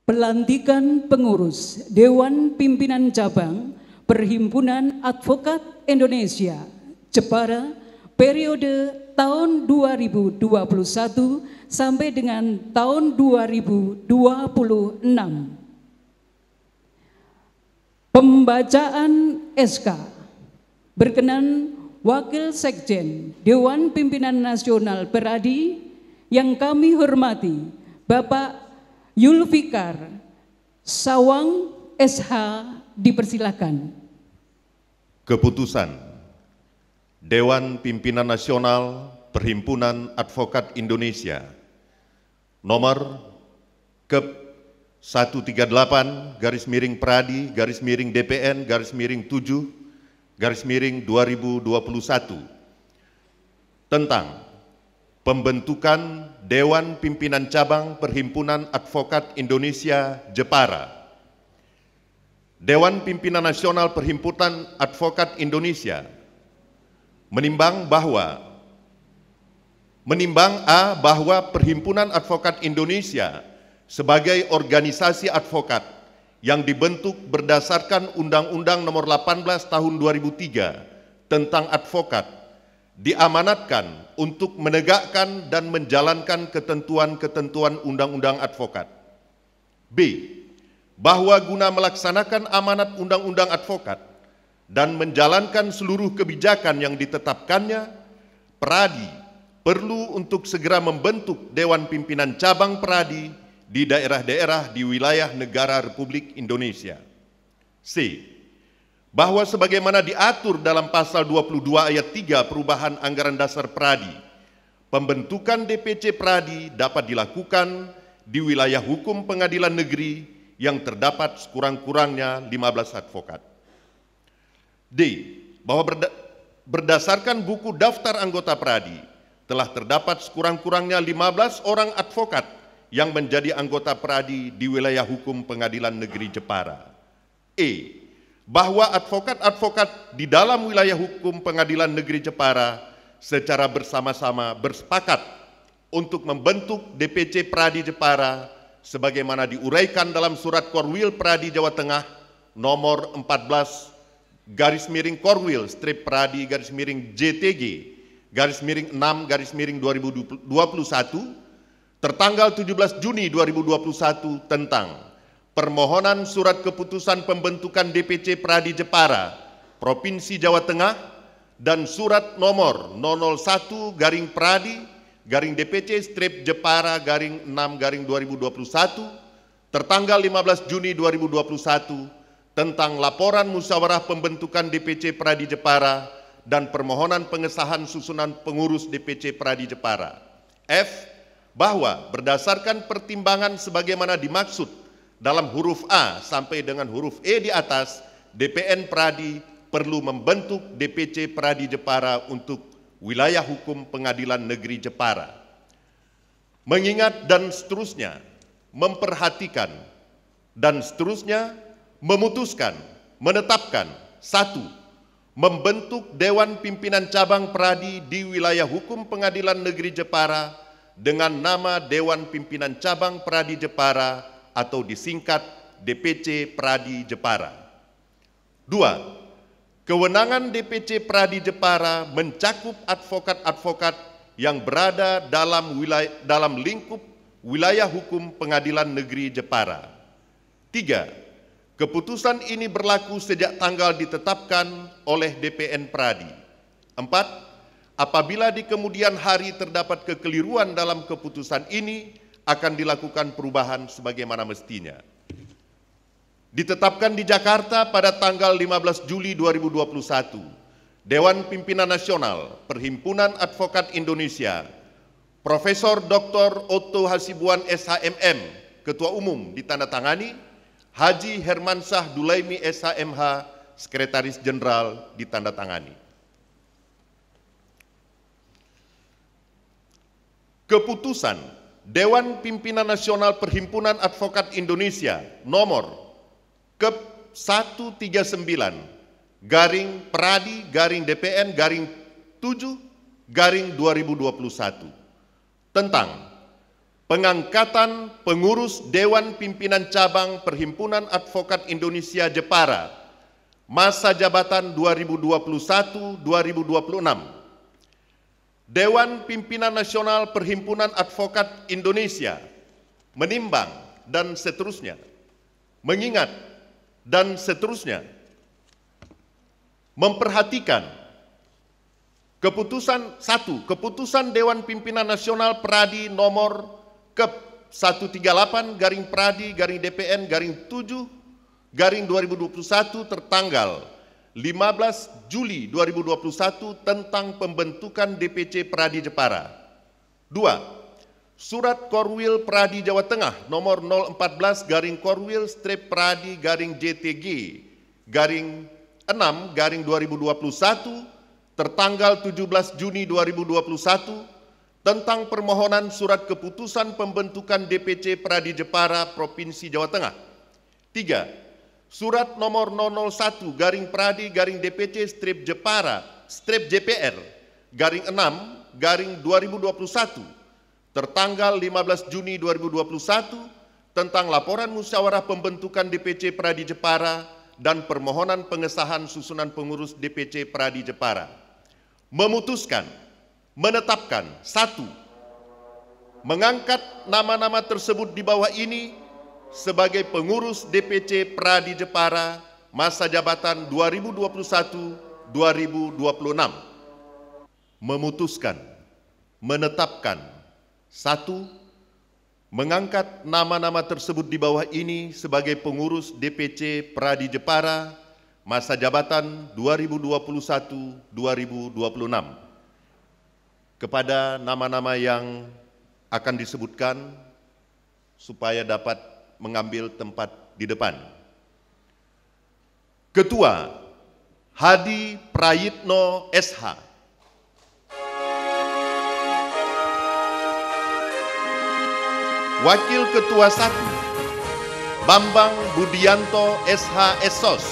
Pelantikan pengurus Dewan Pimpinan Cabang Perhimpunan Advokat Indonesia Jepara periode tahun 2021 sampai dengan tahun 2026. Pembacaan SK. Berkenan Wakil Sekjen Dewan Pimpinan Nasional Peradi yang kami hormati Bapak Yulfikar Sawang SH, dipersilakan. Keputusan Dewan Pimpinan Nasional Perhimpunan Advokat Indonesia nomor Kep 138-DPN-7-2021 tentang pembentukan Dewan Pimpinan Cabang Perhimpunan Advokat Indonesia Jepara. Dewan Pimpinan Nasional Perhimpunan Advokat Indonesia menimbang bahwa Perhimpunan Advokat Indonesia sebagai organisasi advokat yang dibentuk berdasarkan Undang-Undang Nomor 18 Tahun 2003 tentang advokat diamanatkan untuk menegakkan dan menjalankan ketentuan-ketentuan Undang-Undang Advokat. B. Bahwa guna melaksanakan amanat Undang-Undang Advokat dan menjalankan seluruh kebijakan yang ditetapkannya, Peradi perlu untuk segera membentuk Dewan Pimpinan Cabang Peradi di daerah-daerah di wilayah negara Republik Indonesia. C. Bahwa sebagaimana diatur dalam pasal 22 ayat 3 perubahan anggaran dasar Peradi, pembentukan DPC Peradi dapat dilakukan di wilayah hukum pengadilan negeri yang terdapat sekurang-kurangnya 15 advokat. D. Bahwa berdasarkan buku daftar anggota Peradi telah terdapat sekurang-kurangnya 15 orang advokat yang menjadi anggota Peradi di wilayah hukum pengadilan negeri Jepara. E. Bahwa advokat-advokat di dalam wilayah hukum pengadilan negeri Jepara secara bersama-sama bersepakat untuk membentuk DPC Peradi Jepara sebagaimana diuraikan dalam surat Korwil Peradi Jawa Tengah nomor 14/Peradi-JTG/6/2021 tertanggal 17 Juni 2021 tentang permohonan surat keputusan pembentukan DPC Peradi Jepara, Provinsi Jawa Tengah, dan surat nomor 001-Peradi-DPC-Jepara-6-2021 tertanggal 15 Juni 2021 tentang laporan musyawarah pembentukan DPC Peradi Jepara dan permohonan pengesahan susunan pengurus DPC Peradi Jepara. F. Bahwa berdasarkan pertimbangan sebagaimana dimaksud dalam huruf A sampai dengan huruf E di atas, DPN Peradi perlu membentuk DPC Peradi Jepara untuk wilayah hukum pengadilan negeri Jepara. Mengingat dan seterusnya, memperhatikan dan seterusnya, memutuskan, menetapkan. 1. Membentuk Dewan Pimpinan Cabang Peradi di wilayah hukum pengadilan negeri Jepara dengan nama Dewan Pimpinan Cabang Peradi Jepara atau disingkat DPC Peradi Jepara. 2. Kewenangan DPC Peradi Jepara mencakup advokat-advokat yang berada dalam lingkup wilayah hukum pengadilan negeri Jepara. 3. Keputusan ini berlaku sejak tanggal ditetapkan oleh DPN Peradi. 4. Apabila di kemudian hari terdapat kekeliruan dalam keputusan ini, akan dilakukan perubahan sebagaimana mestinya. Ditetapkan di Jakarta pada tanggal 15 Juli 2021, Dewan Pimpinan Nasional Perhimpunan Advokat Indonesia, Profesor Dr. Otto Hasibuan SHMM, Ketua Umum ditandatangani, Haji Hermansyah Dulaimi SHMH, Sekretaris Jenderal ditandatangani. Keputusan Dewan Pimpinan Nasional Perhimpunan Advokat Indonesia nomor Kep 139-Peradi-DPN-7-2021 tentang pengangkatan pengurus Dewan Pimpinan Cabang Perhimpunan Advokat Indonesia Jepara masa jabatan 2021-2026. Dewan Pimpinan Nasional Perhimpunan Advokat Indonesia menimbang dan seterusnya, mengingat dan seterusnya, memperhatikan Keputusan Dewan Pimpinan Nasional Pradi nomor Kep 138-Pradi-DPN-7-2021 tertanggal 15 Juli 2021 tentang pembentukan DPC Pradi Jepara. 2. Surat Korwil Pradi Jawa Tengah nomor 014-Korwil-Pradi-JTG-6-2021 tertanggal 17 Juni 2021 tentang permohonan surat keputusan pembentukan DPC Pradi Jepara Provinsi Jawa Tengah. 3. Surat nomor 001-Pradi-DPC-JPR-6-2021 tertanggal 15 Juni 2021 tentang laporan musyawarah pembentukan DPC Pradi Jepara dan permohonan pengesahan susunan pengurus DPC Pradi Jepara. Memutuskan, menetapkan, 1. Mengangkat nama-nama tersebut di bawah ini sebagai pengurus DPC Pradi Jepara masa jabatan 2021-2026. Memutuskan, menetapkan, 1. Mengangkat nama-nama tersebut di bawah ini sebagai pengurus DPC Pradi Jepara masa jabatan 2021-2026. Kepada nama-nama yang akan disebutkan supaya dapat mengambil tempat di depan. Ketua, Hadi Prayitno SH. Wakil Ketua 1, Bambang Budianto SH Esos.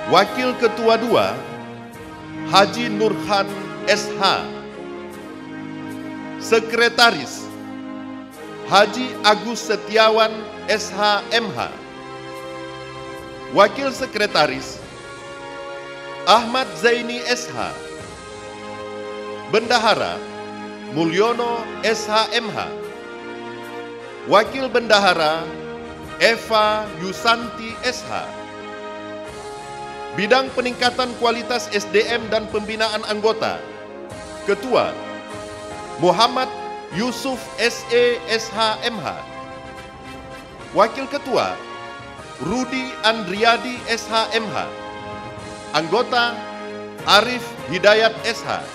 Wakil Ketua 2, Haji Nurhan SH. Sekretaris, Haji Agus Setiawan SH MH. Wakil Sekretaris, Ahmad Zaini SH. Bendahara, Mulyono SH MH. Wakil Bendahara, Eva Yusanti SH. Bidang peningkatan kualitas SDM dan pembinaan anggota, Ketua, Muhammad Yusuf SE SH MH. Wakil Ketua, Rudi Andriadi SH MH. Anggota, Arif Hidayat SH.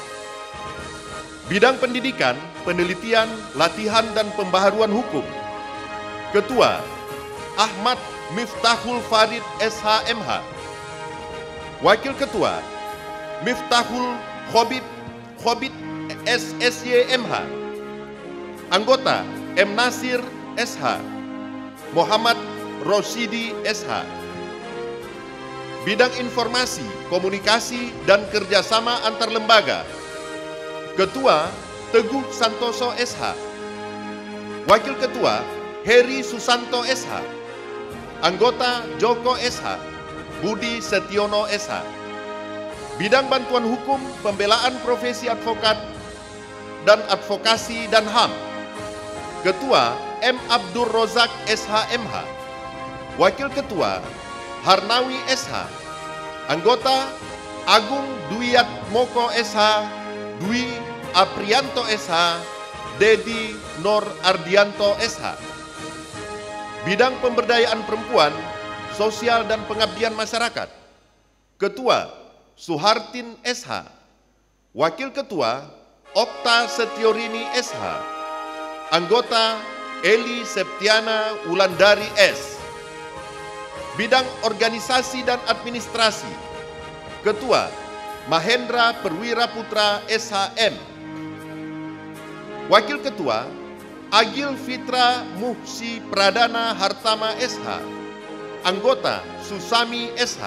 Bidang pendidikan, penelitian, latihan dan pembaharuan hukum, Ketua, Ahmad Miftahul Farid SH MH. Wakil Ketua, Miftahul Khobit SSY MH. Anggota, M. Nasir SH. Muhammad Rosyidi SH. Bidang informasi, komunikasi, dan kerjasama antar lembaga, Ketua, Teguh Santoso SH. Wakil Ketua, Heri Susanto SH. Anggota, Joko SH. Budi Setiono SH. Bidang bantuan hukum, pembelaan profesi advokat, dan advokasi dan HAM, Ketua, M. Abdur Rozak SH MH. Wakil Ketua, Harnawi SH. Anggota, Agung Dwiat Moko SH, Dwi Aprianto SH, Dedi Nor Ardianto SH. Bidang pemberdayaan perempuan, sosial dan pengabdian masyarakat, Ketua, Suhartin SH. Wakil Ketua, Okta Setiorini SH. Anggota, Eli Septiana Wulandari S. Bidang organisasi dan administrasi, Ketua, Mahendra Perwira Putra SHM. Wakil Ketua, Agil Fitra Muhsi Pradana Hartama SH. Anggota, Susami SH.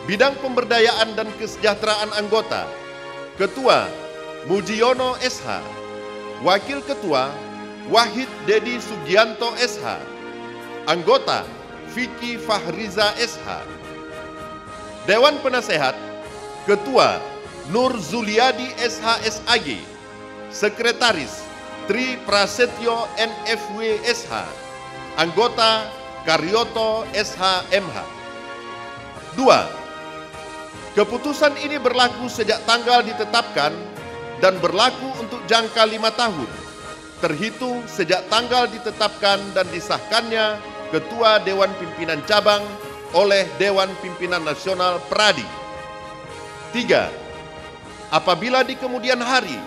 Bidang pemberdayaan dan kesejahteraan anggota, Ketua, Mujiono SH. Wakil Ketua Wahid Dedi Sugianto SH. Anggota Vicky Fahriza SH. Dewan Penasehat Ketua Nur Zuliadi SH SAG. Sekretaris Tri Prasetyo NFW SH. Anggota Karyoto SH MH. 2. Keputusan ini berlaku sejak tanggal ditetapkan dan berlaku untuk jangka 5 tahun, terhitung sejak tanggal ditetapkan dan disahkannya Ketua Dewan Pimpinan Cabang oleh Dewan Pimpinan Nasional Pradi. 3. Apabila di kemudian hari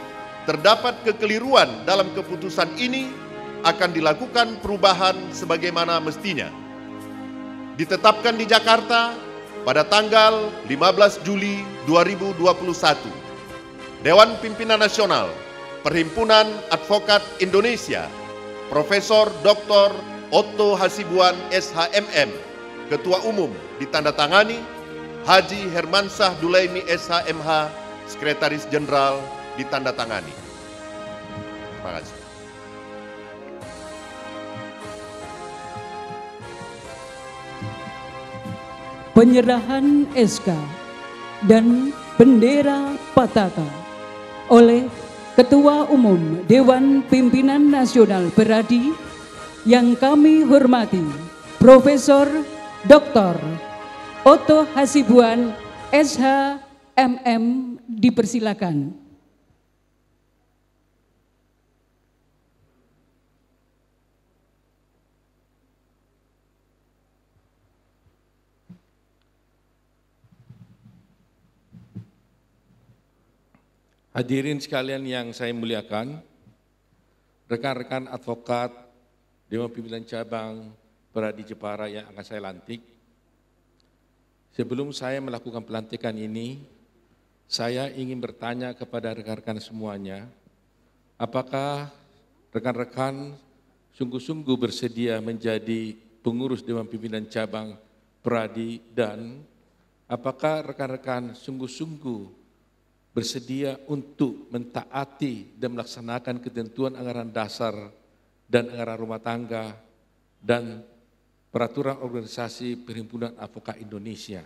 terdapat kekeliruan dalam keputusan ini, akan dilakukan perubahan sebagaimana mestinya. Ditetapkan di Jakarta pada tanggal 15 Juli 2021. Dewan Pimpinan Nasional Perhimpunan Advokat Indonesia, Profesor Dr. Otto Hasibuan SHMM, Ketua Umum, ditandatangani Haji Hermansyah Dulaimi SHMH, Sekretaris Jenderal, ditandatangani. Terima kasih. Penyerahan SK dan bendera Pataka oleh Ketua Umum Dewan Pimpinan Nasional Peradi yang kami hormati Profesor Dr. Otto Hasibuan SHMM, dipersilakan. Hadirin sekalian yang saya muliakan, rekan-rekan advokat Dewan Pimpinan Cabang Peradi Jepara yang akan saya lantik. Sebelum saya melakukan pelantikan ini, saya ingin bertanya kepada rekan-rekan semuanya, apakah rekan-rekan sungguh-sungguh bersedia menjadi pengurus Dewan Pimpinan Cabang Peradi, dan apakah rekan-rekan sungguh-sungguh bersedia untuk mentaati dan melaksanakan ketentuan anggaran dasar dan anggaran rumah tangga dan peraturan organisasi Perhimpunan Advokat Indonesia.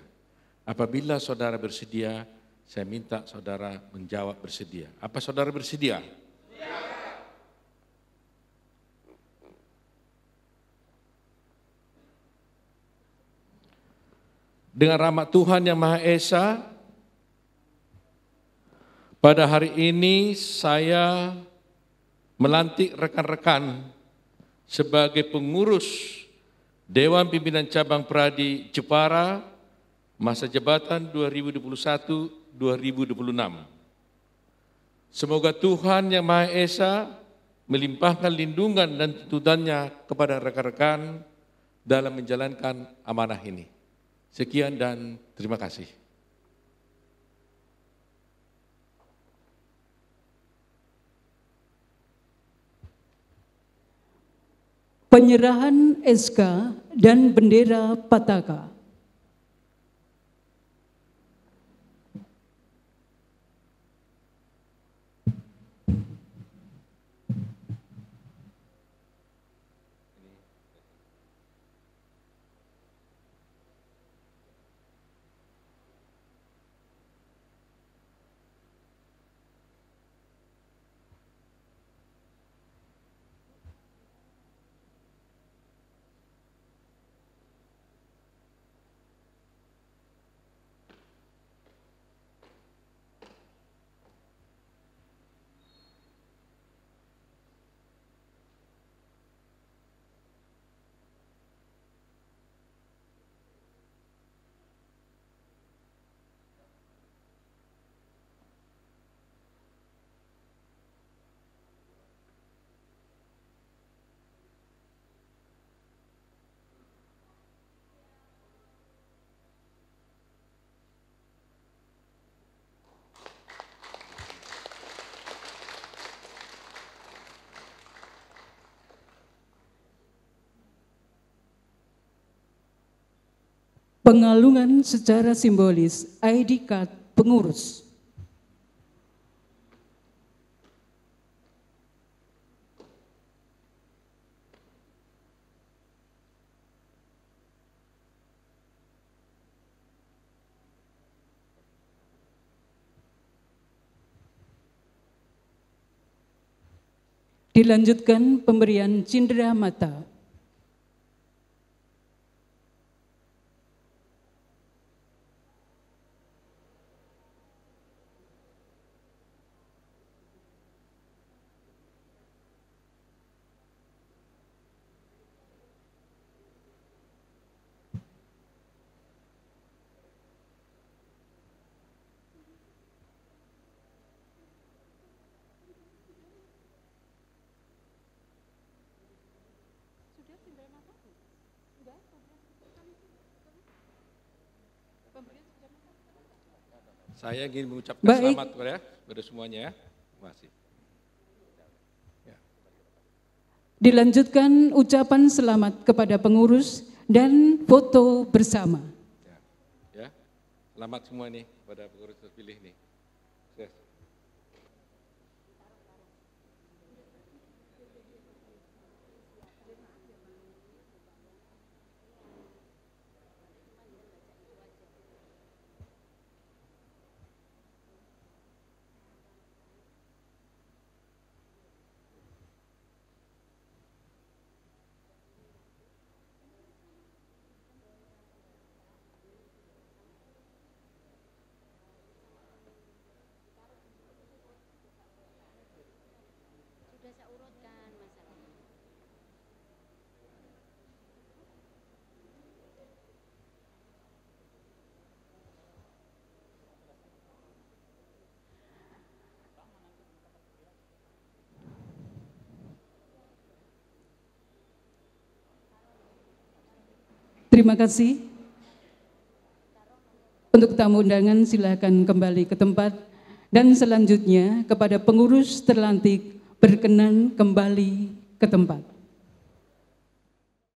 Apabila saudara bersedia, saya minta saudara menjawab bersedia. Apa saudara bersedia? Dengan rahmat Tuhan Yang Maha Esa, pada hari ini saya melantik rekan-rekan sebagai pengurus Dewan Pimpinan Cabang Peradi Jepara masa jabatan 2021-2026. Semoga Tuhan Yang Maha Esa melimpahkan lindungan dan tuntunannya kepada rekan-rekan dalam menjalankan amanah ini. Sekian dan terima kasih. Penyerahan SK dan bendera Pataka. Pengalungan secara simbolis ID card pengurus. Dilanjutkan pemberian cindera mata. Saya ingin mengucapkan Baik. selamat kepada semuanya ya. Terima kasih. Dilanjutkan ucapan selamat kepada pengurus dan foto bersama. Ya, selamat semua nih pada pengurus terpilih nih. Sukses. Sudah saya urutkan masalahnya. Terima kasih. Untuk tamu undangan silakan kembali ke tempat, dan selanjutnya kepada pengurus terlantik berkenan kembali ke tempat.